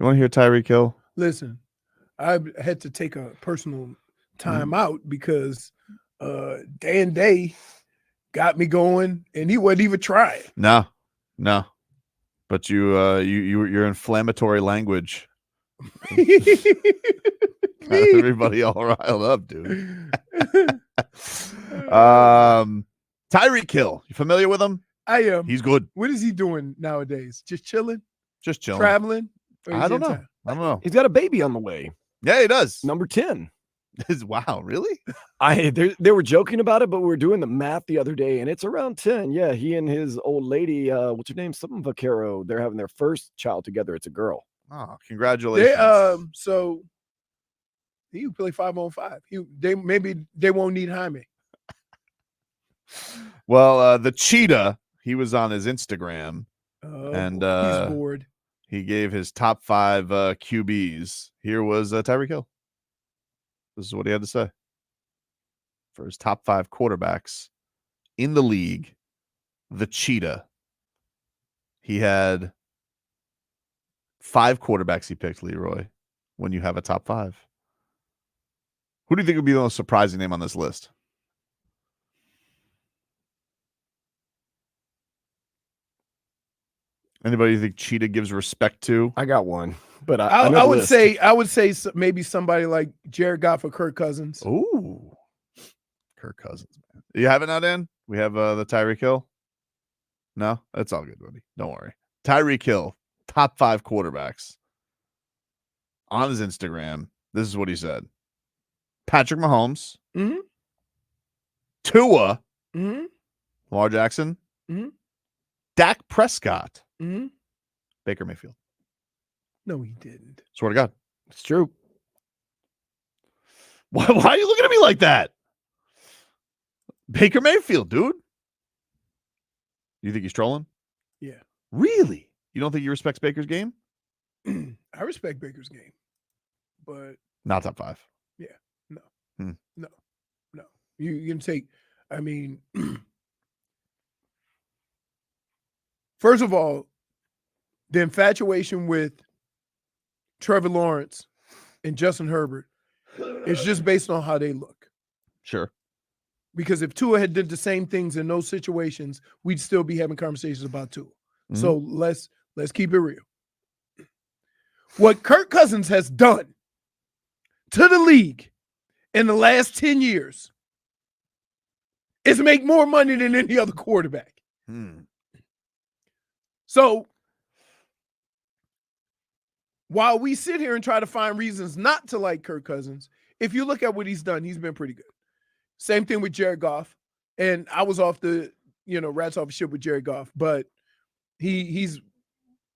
You want to hear Tyreek Hill? Listen, I had to take a personal time out because Dan Day got me going, and he wasn't even trying. No. But your inflammatory language got everybody all riled up, dude. Tyreek Hill, you familiar with him? I am. He's good. What is he doing nowadays? Just chilling? Just chilling. Traveling? I don't know. He's got a baby on the way. Yeah, he does. Number 10. Wow, really? They were joking about it, but we were doing the math the other day, and it's around 10. Yeah, he and his old lady, what's her name? Something Vaquero. They're having their first child together. It's a girl. Oh, congratulations. So he play 5-on-5. Maybe they won't need Jaime. Well, the cheetah, he was on his Instagram, and he's bored. He gave his top 5 QBs. Here was Tyreek Hill. This is what he had to say for his top 5 quarterbacks in the league. The cheetah. He had 5 quarterbacks he picked, Leroy, when you have a top 5. Who do you think would be the most surprising name on this list? Anybody you think Cheetah gives respect to? I got one, but I would say maybe somebody like Jared Goff or Kirk Cousins. Ooh, Kirk Cousins, man. You have it now, Dan? We have the Tyreek Hill. No, that's all good, buddy. Don't worry. Tyreek Hill, top 5 quarterbacks. On his Instagram, this is what he said: Patrick Mahomes, Tua, Lamar Jackson, Dak Prescott. Baker Mayfield. No, he didn't. Swear to God. It's true. Why are you looking at me like that? Baker Mayfield, dude. You think he's trolling? Yeah. Really? You don't think he respects Baker's game? I respect Baker's game, but not top 5. Yeah. No. No. You can take, I mean, first of all, the infatuation with Trevor Lawrence and Justin Herbert is just based on how they look. Sure. Because if Tua had did the same things in those situations, we'd still be having conversations about Tua. So let's keep it real. What Kirk Cousins has done to the league in the last 10 years is make more money than any other quarterback. So while we sit here and try to find reasons not to like Kirk Cousins, if you look at what he's done, he's been pretty good. Same thing with Jared Goff. And I was off the, rats off the ship with Jared Goff, but he's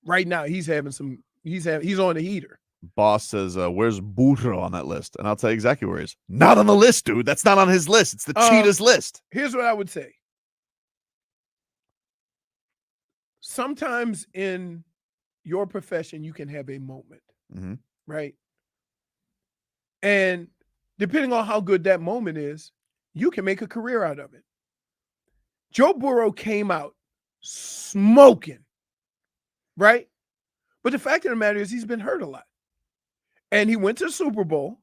right now he's on the heater. Boss says, where's Butro on that list? And I'll tell you exactly where he is. Not on the list, dude. That's not on his list. It's the Cheetah's list. Here's what I would say. Sometimes in your profession, you can have a moment, right? And depending on how good that moment is, you can make a career out of it. Joe Burrow came out smoking, right? But the fact of the matter is he's been hurt a lot. And he went to the Super Bowl,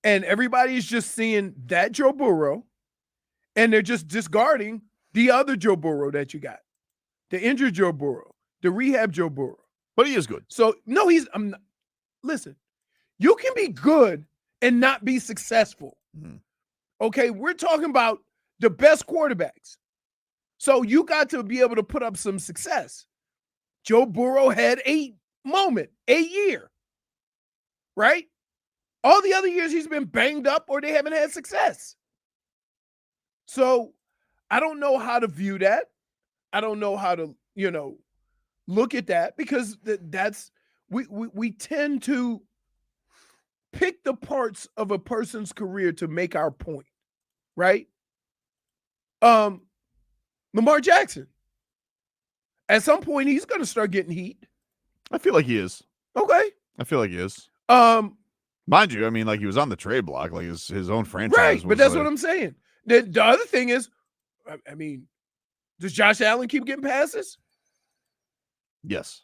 and everybody's just seeing that Joe Burrow, and they're just discarding the other Joe Burrow that you got. The injured Joe Burrow, the rehab Joe Burrow. But he is good. So, no, listen, you can be good and not be successful. Okay, we're talking about the best quarterbacks. So you got to be able to put up some success. Joe Burrow had a year, right? All the other years he's been banged up or they haven't had success. So I don't know how to view that. I don't know how to, look at that because we tend to pick the parts of a person's career to make our point, right? Lamar Jackson. At some point, he's going to start getting heat. I feel like he is. Okay. I feel like he is. Mind you, I mean, like he was on the trade block, like his own franchise. Right, but that's what I'm saying. The other thing is, I mean, does Josh Allen keep getting passes? Yes.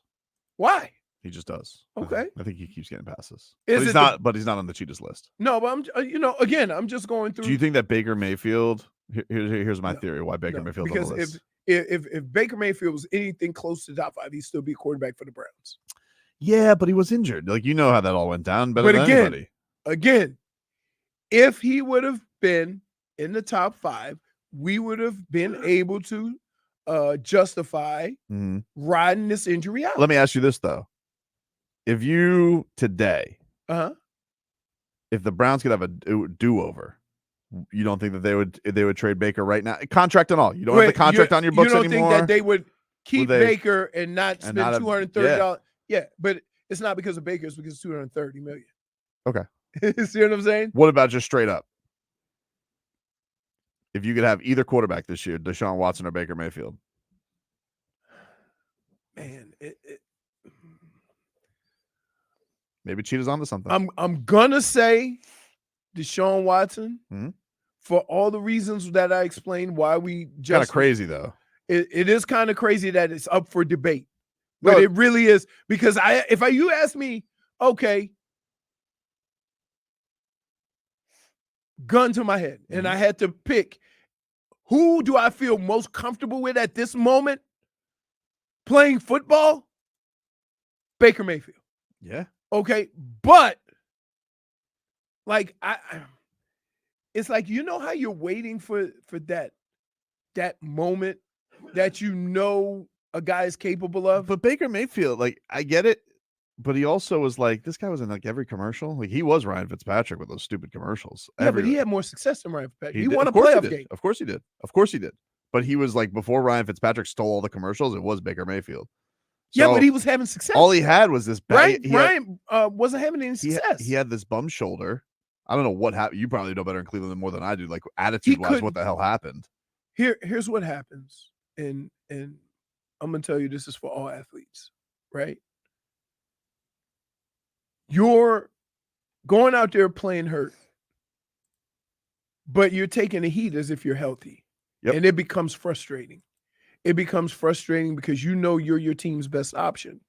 Why? He just does. Okay. I think he keeps getting passes. Is But he's it not. But he's not on the cheatest list. No, but again, I'm just going through. Do you think that Baker Mayfield? Here's my No, theory why Baker no, Mayfield's because on the list. if Baker Mayfield was anything close to top 5, he'd still be quarterback for the Browns. Yeah, but he was injured. Like, you know how that all went down better But than anybody. Again, if he would have been in the top 5, we would have been able to justify riding this injury out. Let me ask you this though: if you today, if the Browns could have a do-over, you don't think that they would trade Baker right now, contract and all? You don't have the contract on your books anymore. You don't think that they would keep Baker and not spend $230? Yeah, but it's not because of Baker; it's because of $230 million. Okay, see what I'm saying? What about just straight up? If you could have either quarterback this year, Deshaun Watson or Baker Mayfield, man, maybe Cheetah's onto something. I'm gonna say Deshaun Watson for all the reasons that I explained. Why we just kind of crazy though. It is kind of crazy that it's up for debate, but it really is, because you ask me, okay, gun to my head, and I had to pick who do I feel most comfortable with at this moment playing football? Baker Mayfield. Yeah. Okay, but like it's like, you know how you're waiting for that moment that you know a guy is capable of? But Baker Mayfield, like, I get it, but he also was like, this guy was in like every commercial. Like, he was Ryan Fitzpatrick with those stupid commercials. Yeah, but he had more success than Ryan Fitzpatrick. He won a playoff game. Of course he did. Of course he did. But he was like, before Ryan Fitzpatrick stole all the commercials, it was Baker Mayfield. So yeah, but he was having success. All he had was this bad. Ryan wasn't having any success. He had this bum shoulder. I don't know what happened. You probably know better in Cleveland more than I do. Like, attitude-wise, what the hell happened? Here's what happens, and I'm gonna tell you, this is for all athletes, right? You're going out there playing hurt, but you're taking the heat as if you're healthy. Yep. And it becomes frustrating. It becomes frustrating because you know you're your team's best option.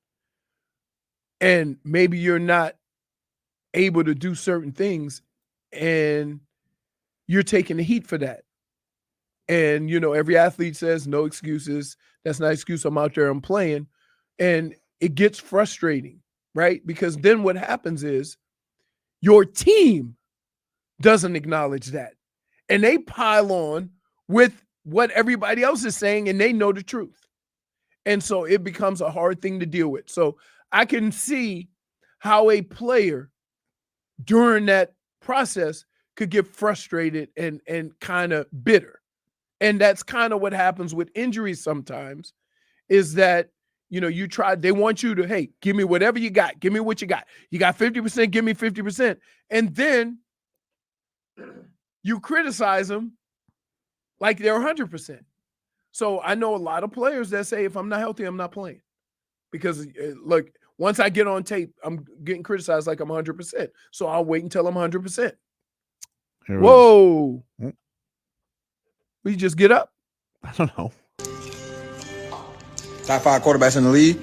And maybe you're not able to do certain things, and you're taking the heat for that. And, you know, every athlete says no excuses. That's not an excuse. I'm out there, I'm playing. And it gets frustrating, right? Because then what happens is your team doesn't acknowledge that. And they pile on with what everybody else is saying, and they know the truth. And so it becomes a hard thing to deal with. So I can see how a player during that process could get frustrated and kind of bitter. And that's kind of what happens with injuries sometimes, is that, you know, they want you to, hey, give me whatever you got. Give me what you got. You got 50%, give me 50%. And then you criticize them like they're 100%. So I know a lot of players that say, if I'm not healthy, I'm not playing. Because, look, once I get on tape, I'm getting criticized like I'm 100%. So I'll wait until I'm 100%. Whoa. We just get up? I don't know. Top 5 quarterbacks in the league: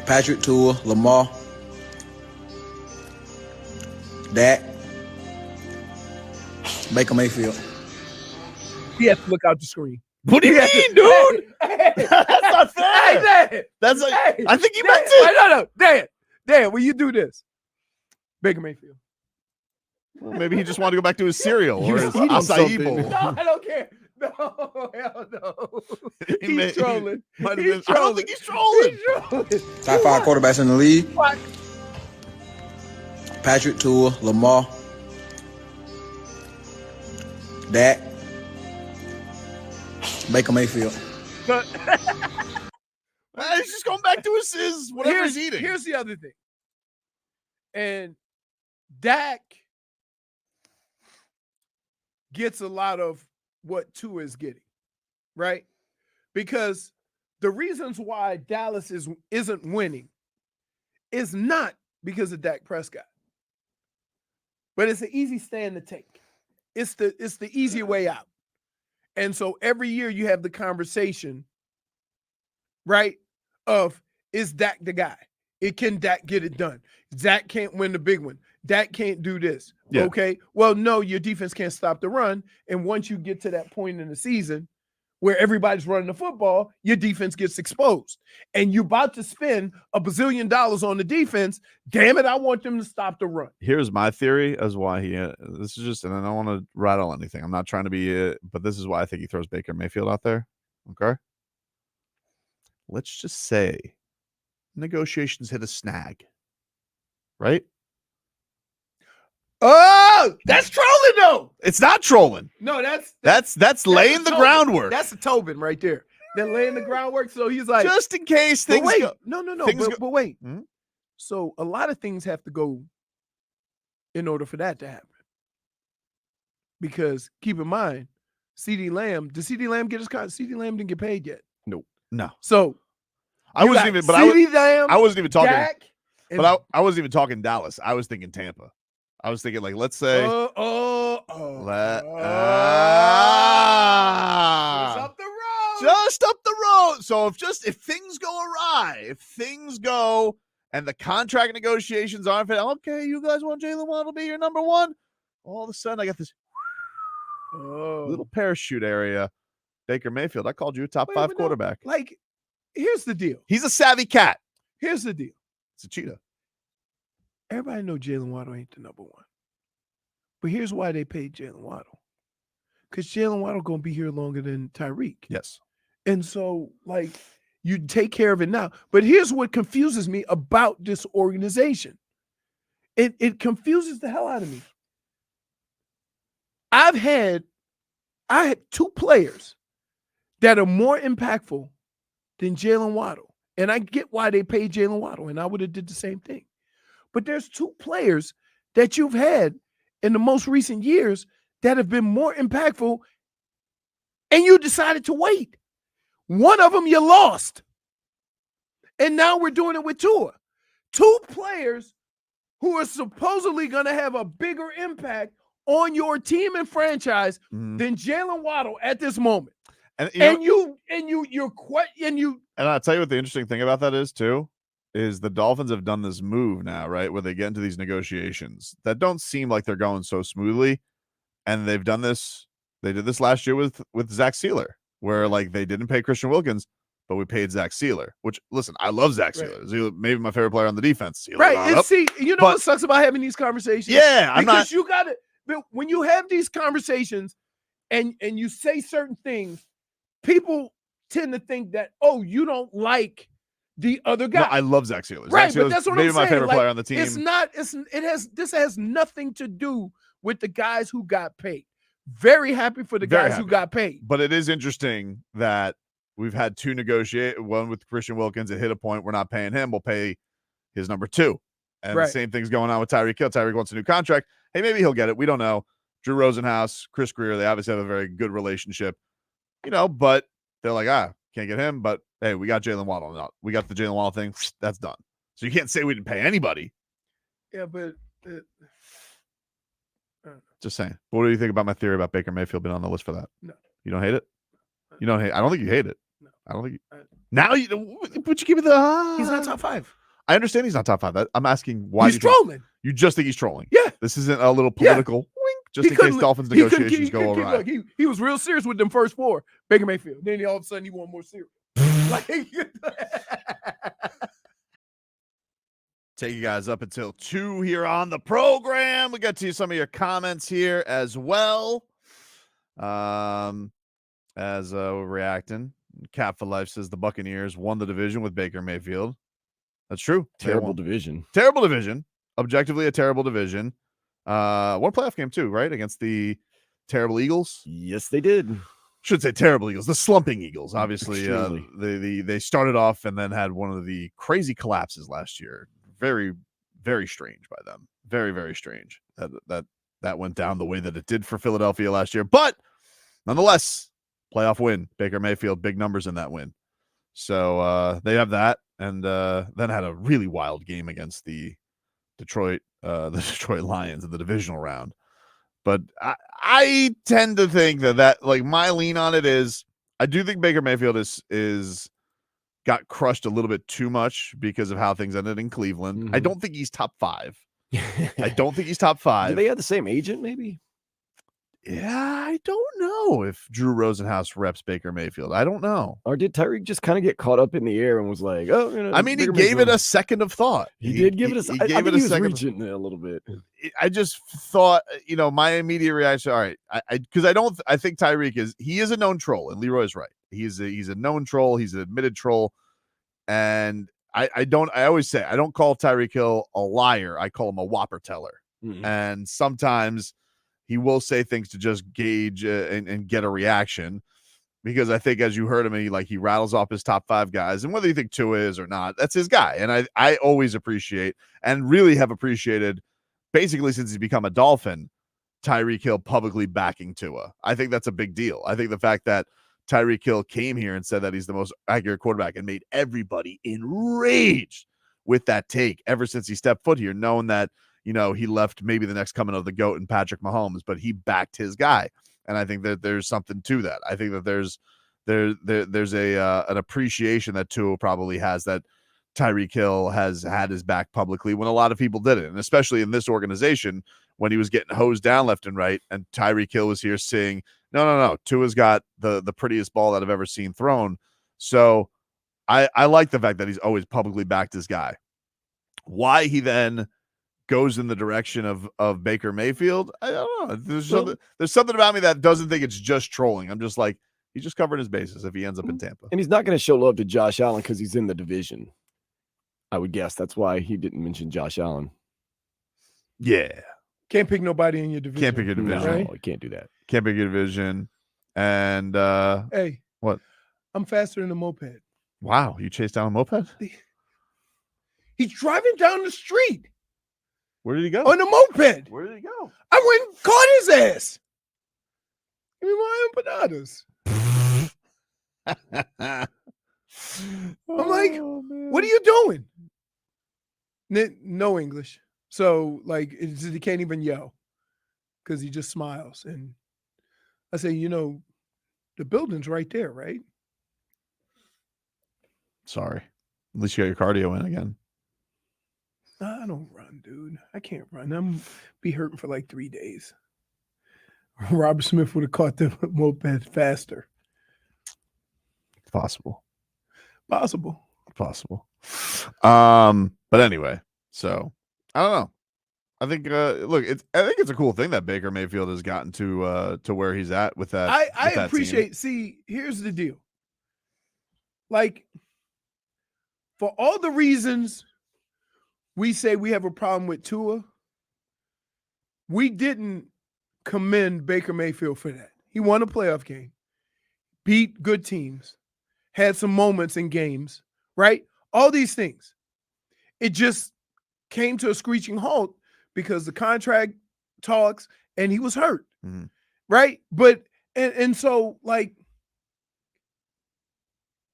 Patrick, Tua, Lamar, Dak, Baker Mayfield. He has to look out the screen. What do you mean, dude? Hey, that's not fair. Hey, Dan. That's like, hey, I think you Dan, meant it. No. Dan, will you do this? Baker Mayfield. Well, maybe he just wanted to go back to his cereal or his acai bowl. No, I don't care. No, hell no. He's trolling. I don't think he's trolling. Top 5 quarterbacks in the league: Patrick, Tua, Lamar, Dak, Baker Mayfield. He's just going back to his whatever he's eating. Here's the other thing. And Dak gets a lot of what Tua is getting, right? Because the reasons why Dallas isn't winning is not because of Dak Prescott, but it's an easy stand to take. It's the easy way out. And so every year you have the conversation, right, of is Dak the guy? Can Dak get it done? Dak can't win the big one. Dak can't do this. Yeah. Okay. Well, no, your defense can't stop the run. And once you get to that point in the season where everybody's running the football, your defense gets exposed. And you're about to spend $1 bazillion on the defense. Damn it, I want them to stop the run. Here's my theory as why this is just, and I don't want to rattle anything. I'm not trying to be but this is why I think he throws Baker Mayfield out there. Okay. Let's just say negotiations hit a snag, right? Oh, that's trolling though. It's not trolling. No, That's laying the Tobin. groundwork. That's a Tobin right there. They're laying the groundwork. So he's like, just in case but things wait, go. no. things But wait. Hmm? So a lot of things have to go in order for that to happen. Because keep in mind, did CeeDee Lamb get his contract? CeeDee Lamb didn't get paid yet. No. So I wasn't even, but I wasn't even talking. Dak, But I wasn't even talking Dallas. I was thinking Tampa. I was thinking, like, let's say, Just up the road. So if things go awry, if things go and the contract negotiations aren't fit, okay, you guys want Jalen Waddle to be your number one? All of a sudden, I got this little parachute area. Baker Mayfield. I called you a top 5 quarterback. Like, here's the deal. He's a savvy cat. Here's the deal. It's a cheetah. Everybody know Jalen Waddle ain't the number one. But here's why they paid Jalen Waddle. Because Jalen Waddle going to be here longer than Tyreek. Yes. And so, like, you take care of it now. But here's what confuses me about this organization. It confuses the hell out of me. I had 2 players that are more impactful than Jalen Waddle. And I get why they paid Jalen Waddle, and I would have did the same thing. But there's 2 players that you've had in the most recent years that have been more impactful, and you decided to wait. One of them you lost. And now we're doing it with Tua. 2 players who are supposedly going to have a bigger impact on your team and franchise than Jalen Waddle at this moment. And I'll tell you what the interesting thing about that is too, is the Dolphins have done this move now, right? Where they get into these negotiations that don't seem like they're going so smoothly. And they've done this. They did this last year with Zach Sealer, where like they didn't pay Christian Wilkins, but we paid Zach Sealer, which, listen, I love Zach Sealer. He's maybe my favorite player on the defense. Right. And see, what sucks about having these conversations? Yeah, because you got to, when you have these conversations and you say certain things, people tend to think that, oh, you don't like the other guy. No, I love Zach Sealer. Right, Zach but that's what maybe I'm saying. My favorite player on the team. This has nothing to do with the guys who got paid. Very happy for the guys who got paid. But it is interesting that we've had 2 negotiate, one with Christian Wilkins. It hit a point, we're not paying him, we'll pay his number 2. And the same thing's going on with Tyreek Hill. Tyreek wants a new contract. Hey, maybe he'll get it. We don't know. Drew Rosenhaus, Chris Greer, they obviously have a very good relationship, but they're like, can't get him. But hey, we got Jalen Waddle. No, we got the Jalen Waddle thing. That's done. So you can't say we didn't pay anybody. Yeah, but just saying. What do you think about my theory about Baker Mayfield being on the list for that? No. You don't hate it? You don't hate? I don't think you hate it. No. I don't think you. Now would you give me the? He's not top 5. I understand he's not top 5. I'm asking why he's trolling. You just think he's trolling? Yeah. This isn't a little political wink, just in case Dolphins negotiations go awry. Look, he was real serious with them first 4. Baker Mayfield. Then all of a sudden he want more serious. Take you guys up until 2 here on the program. We got to some of your comments here as well. As we're reacting. Cap for Life says the Buccaneers won the division with Baker Mayfield. That's true. Terrible division. Terrible division. Objectively a terrible division. One playoff game too, right? Against the terrible Eagles. Yes, they did. Should say terrible Eagles. The slumping Eagles. Obviously, Extremely. they started off and then had one of the crazy collapses last year. Very, very strange by them. Very, very strange that went down the way that it did for Philadelphia last year. But nonetheless, playoff win. Baker Mayfield, big numbers in that win. So they have that, and then had a really wild game against the Detroit Lions in the divisional round. But I tend to think that like my lean on it is I do think Baker Mayfield is got crushed a little bit too much because of how things ended in Cleveland. I Mhm. don't think he's top 5. I don't think he's top 5. Do they have the same agent, maybe? Yeah, I don't know if Drew Rosenhaus reps Baker Mayfield. I don't know. Or did Tyreek just kind of get caught up in the air and was like, "Oh, I mean, he Baker gave it Mayfield." a second of thought. He did give it a. He I gave think it a he was second. reaching a little bit. I just thought, my immediate reaction. All right, because I think Tyreek is a known troll, and Leroy's right. He's a known troll. He's an admitted troll, and I always say I don't call Tyreek Hill a liar. I call him a whopper teller, and sometimes he will say things to just gauge and get a reaction. Because I think, as you heard him, he rattles off his top 5 guys, and whether you think Tua is or not, that's his guy. And I always appreciate and really have appreciated, basically since he's become a Dolphin, Tyreek Hill publicly backing Tua. I think that's a big deal. I think the fact that Tyreek Hill came here and said that he's the most accurate quarterback and made everybody enraged with that take ever since he stepped foot here, knowing that he left maybe the next coming of the GOAT and Patrick Mahomes, but he backed his guy. And I think that there's something to that. I think that there's an appreciation that Tua probably has, that Tyreek Hill has had his back publicly when a lot of people didn't, and especially in this organization when he was getting hosed down left and right, and Tyreek Hill was here saying, no, Tua's got the prettiest ball that I've ever seen thrown. So I like the fact that he's always publicly backed his guy. Why he then goes in the direction of Baker Mayfield, I don't know. There's something about me that doesn't think it's just trolling. I'm just like, he's just covering his bases if he ends up in Tampa. And he's not going to show love to Josh Allen because he's in the division. I would guess that's why he didn't mention Josh Allen. Yeah. Can't pick nobody in your division. Can't pick your division. No, Right? you can't do that. Can't pick your division. And Hey, what? I'm faster than a moped. Wow, you chased down a moped? He's driving down the street Where did he go? on a moped. Where did he go? I went and caught his ass. Give me my empanadas. I'm like, what are you doing? No English. So he can't even yell because he just smiles. And I say, the building's right there, right? Sorry. At least you got your cardio in again. I don't run, dude. I can't run. I'm be hurting for like 3 days. Robert Smith would have caught the moped faster. Possible. Possible. But anyway, so I don't know. I think look, I think it's a cool thing that Baker Mayfield has gotten to where he's at with that. I appreciate. See, here's the deal. For all the reasons we say we have a problem with Tua, we didn't commend Baker Mayfield for that. He won a playoff game, beat good teams, had some moments in games, right? All these things. It just came to a screeching halt because the contract talks and he was hurt, right? But and so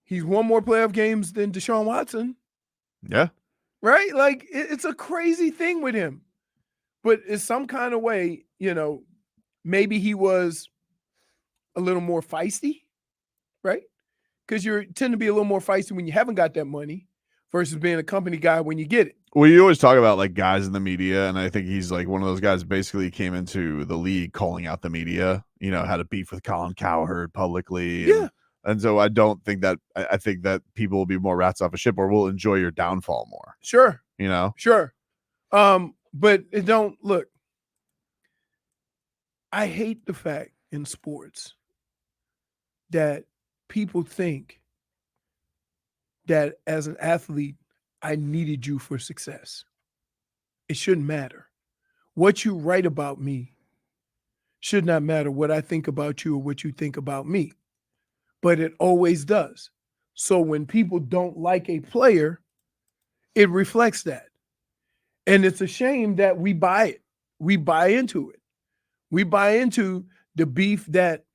he's won more playoff games than Deshaun Watson. Yeah. Right? It's a crazy thing with him. But in some kind of way, maybe he was a little more feisty, right? Because you tend to be a little more feisty when you haven't got that money versus being a company guy when you get it. Well, you always talk about guys in the media, and I think he's one of those guys basically came into the league calling out the media, had a beef with Colin Cowherd publicly. Yeah. And so I don't think that I think that people will be more rats off a ship or will enjoy your downfall more. Sure. Sure. But it don't look. I hate the fact in sports that people think that as an athlete, I needed you for success. It shouldn't matter. What you write about me should not matter what I think about you or what you think about me. But it always does. So when people don't like a player, it reflects that. And it's a shame that we buy it. We buy into it. We buy into the beef that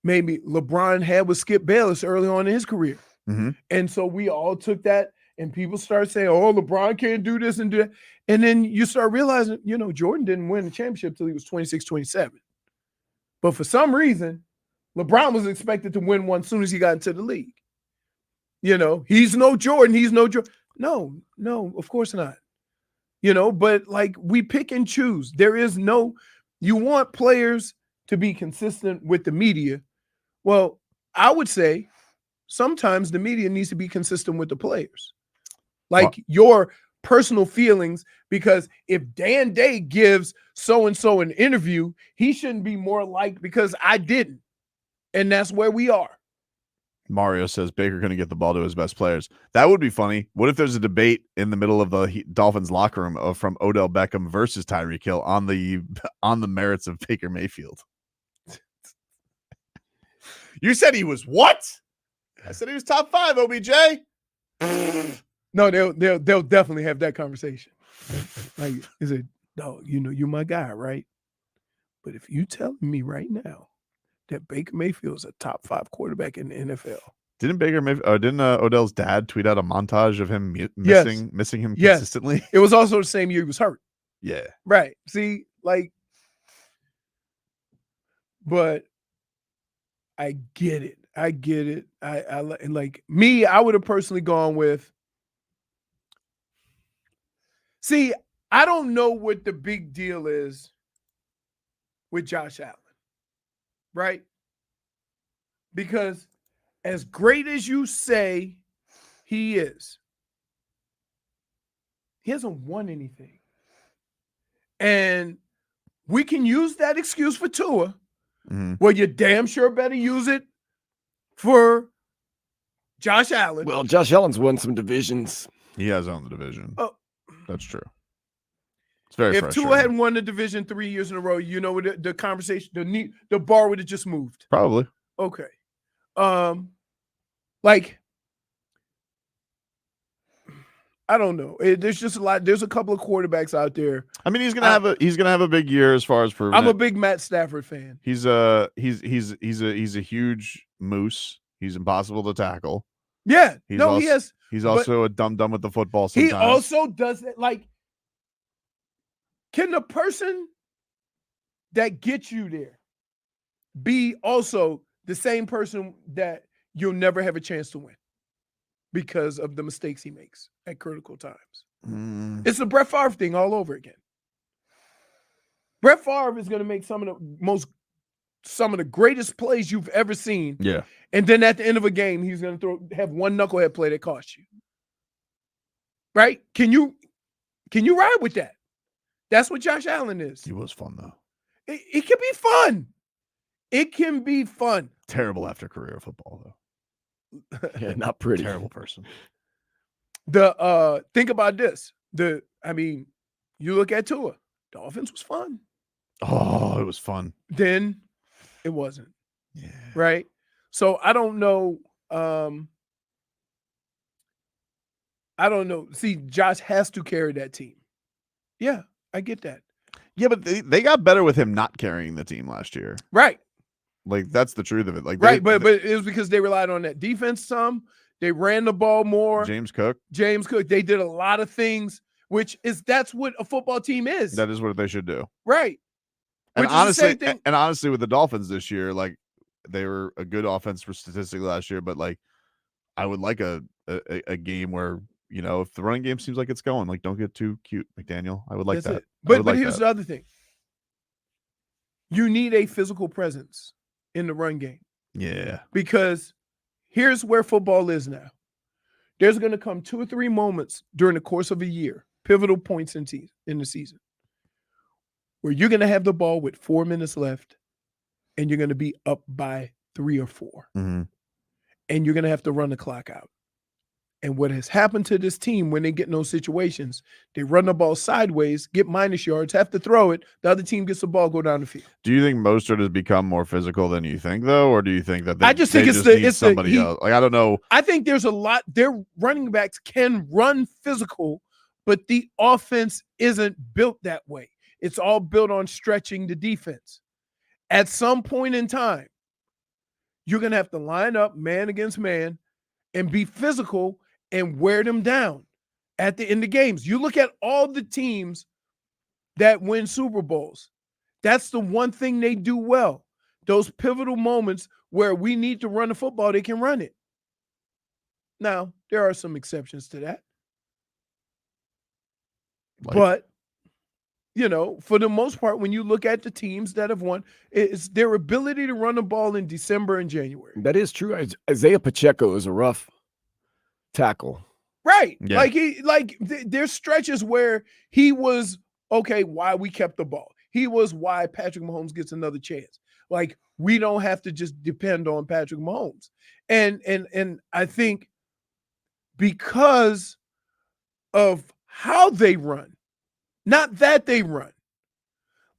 maybe LeBron had with Skip Bayless early on in his career. Mm-hmm. And so we all took that and people start saying, oh, LeBron can't do this and do that. And then you start realizing, Jordan didn't win the championship till he was 26, 27. But for some reason, LeBron was expected to win one as soon as he got into the league. He's no Jordan. He's no Jordan. No, of course not. But like we pick and choose. You want players to be consistent with the media. Well, I would say sometimes the media needs to be consistent with the players. Like your personal feelings, because if Dan Day gives so-and-so an interview, he shouldn't be more liked because I didn't. And that's where we are. Mario says Baker going to get the ball to his best players. That would be funny. What if there's a debate in the middle of the Dolphins locker room from Odell Beckham versus Tyreek Hill on the merits of Baker Mayfield? You said he was what? I said he was top 5, OBJ. No, they'll definitely have that conversation. Like, is it? No, you're my guy, right? But if you telling me right now that Baker Mayfield is a top 5 quarterback in the NFL, didn't Odell's dad tweet out a montage of him missing him consistently? It was also the same year he was hurt. Yeah, right. See, but I get it. I like me. I would have personally gone with. See, I don't know what the big deal is with Josh Allen, right? Because as great as you say he is, he hasn't won anything. And we can use that excuse for Tua. Mm-hmm. Well, you damn sure better use it for Josh Allen. Well, Josh Allen's won some divisions. He has owned the division. Oh, that's true. It's very if frustrating. Tua had won the division 3 years in a row, the conversation, the bar would have just moved. Probably. Okay. I don't know. There's just a lot. There's a couple of quarterbacks out there. I mean, he's gonna have a big year as far as proving. I'm a big Matt Stafford fan. He's a huge moose. He's impossible to tackle. Yeah. He's also a dumb with the football sometimes. He also does it. Like, can the person that gets you there be also the same person that you'll never have a chance to win because of the mistakes he makes at critical times? It's the Brett Favre thing all over again. Brett Favre is going to make some of the greatest plays you've ever seen. Yeah. And then at the end of a game, he's going to have one knucklehead play that costs you. Right? Can you ride with that? That's what Josh Allen is. He was fun though. It can be fun. It can be fun. Terrible after career football though. Yeah, not pretty. Terrible person. Think about this. You look at Tua. Dolphins was fun. Oh, it was fun. Then it wasn't. Yeah. Right? So I don't know. I don't know. See, Josh has to carry that team. Yeah, I get that. Yeah, but they got better with him not carrying the team last year. Right. Like, that's the truth of it. Like, right, but it was because they relied on that defense some. They ran the ball more. James Cook. They did a lot of things, that's what a football team is. That is what they should do. Right. And honestly, with the Dolphins this year, like, they were a good offense for statistically last year, but like, I would like a game where, if the running game seems like it's going, like, don't get too cute, McDaniel. I would like that. But here's the other thing. You need a physical presence in the run game. Yeah. Because here's where football is now. There's going to come 2 or 3 moments during the course of a year, pivotal points in the season, where you're going to have the ball with 4 minutes left and you're going to be up by 3 or 4. Mm-hmm. And you're going to have to run the clock out. And what has happened to this team when they get in those situations, they run the ball sideways, get minus yards, have to throw it. The other team gets the ball, go down the field. Do you think Mostert has become more physical than you think, though? Or do you think that it's somebody else? Like, I don't know. I think there's a lot. Their running backs can run physical, but the offense isn't built that way. It's all built on stretching the defense. At some point in time, you're going to have to line up man against man and be physical and wear them down at the end of games. You look at all the teams that win Super Bowls. That's the one thing they do well. Those pivotal moments where we need to run the football, they can run it. Now, there are some exceptions to that. Like- But, for the most part, when you look at the teams that have won, it's their ability to run the ball in December and January. That is true. Isaiah Pacheco is a rough tackle. Right. Yeah. There's stretches where he was, okay, why we kept the ball. He was why Patrick Mahomes gets another chance. Like, we don't have to just depend on Patrick Mahomes. And I think because of how they run, not that they run,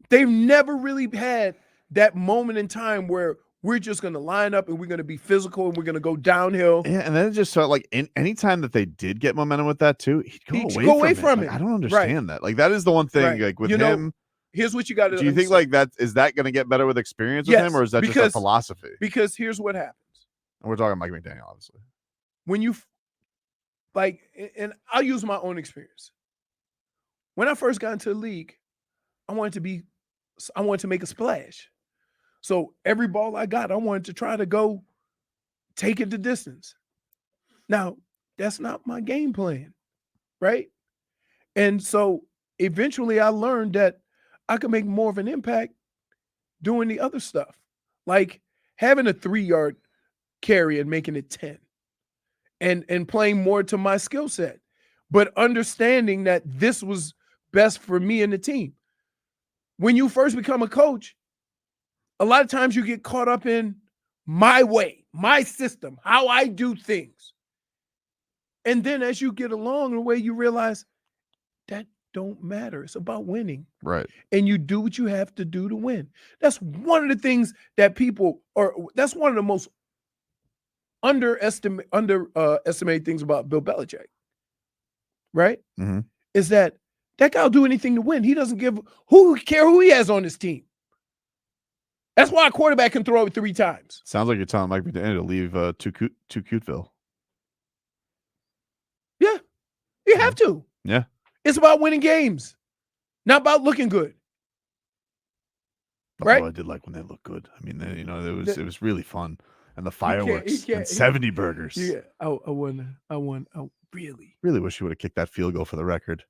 they've never really had that moment in time where we're just going to line up and we're going to be physical and we're going to go downhill. Yeah, and then it just felt like any time that they did get momentum with that too, he'd He'd go go away away from from it. it. Like, I don't Right. understand that. Like that is the one thing. Right. Like with You know, him, Here's what you got to do you think like that is that going to get better with experience with Yes, him, or is that just a because- philosophy? Because here's what happens. And we're talking Mike McDaniel, obviously. When you and I'll use my own experience. When I first got into the league, I wanted to make a splash. So every ball I got, I wanted to try to go take it the distance. Now, that's not my game plan, right? And so eventually I learned that I could make more of an impact doing the other stuff, like having a 3-yard carry and making it 10 and playing more to my skill set, but understanding that this was best for me and the team. When you first become a coach, a lot of times you get caught up in my way, my system, how I do things. And then as you get along the way, you realize that don't matter. It's about winning. Right. And you do what you have to do to win. That's one of the things that that's one of the most underestimated things about Bill Belichick, right? Mhm. Is that guy will do anything to win. He doesn't care who he has on his team. That's why a quarterback can throw it 3 times. Sounds like you're telling Mike McDaniel to leave too cuteville. Yeah, you have to. Yeah. It's about winning games, not about looking good. Right? Although I did like when they looked good. I mean, it was really fun, and the fireworks can't- and 70 burgers. Yeah, I won. Really wish you would have kicked that field goal for the record.